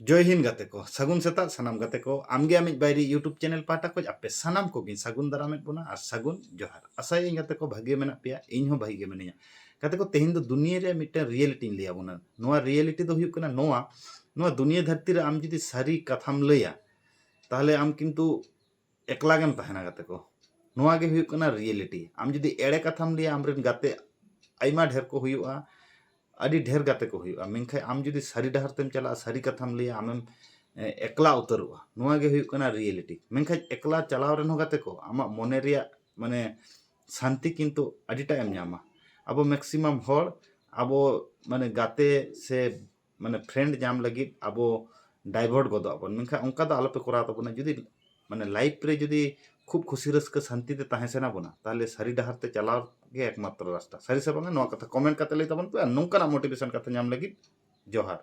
जय हिंद गाते को सगुन सेता सानाम गाते को आमगे आमिज बायरी यूट्यूब चैनल पाटा को आपे सानाम को गिन सगुन दारामेद बोना और सगुन जोहार आसाय गाते को भागे मेना पेया इन हो भागे मेनिया गाते को तेहिन दो दुनिया रे मिटे रियलिटी लिया बोना नोआ रियलिटी दो हुयुक कना नोआ नोआ दुनिया धरती रे आम जुदी सारी कथाम लैया ताहले आम किंतु एकला गेम तहना गाते को नोआ गे हुयुक कना रियलिटी आम जुदी एड़े कथाम लिया आमरेन गाते आइमा ढेर को हुयुआ अड़ी ढेर गाते को हुयुआ मेनखाय आम जुदी सारी डहर तेम चला सारी कथाम लिया आमेम एकला उतरुआ नोआ गे हुयुक कना रियलिटी मेनखाय एकला चलाव रेन हो गाते को आमा मोने रिया माने शांति किंतु अडिटा एम ᱧᱟᱢᱟ अब मैक्सिमम हर अब माने गाते से माने फ्रेंड जाम लगी अब डाइवर्ट गदो अब मेनखाय उनका दो आलोपे करा तबना जुदी माने लाइफ रे जुदी खूब खुशी रस्क शांति ते ताहे सेना बना ताहले सारी डहर ते चलाव गे एकमात्र रास्ता सारी से बांगा नोआ कथा कमेंट कते लई तबन पे नोंकाना मोटिवेशन कथा ᱧᱟᱢ लगी जोहार।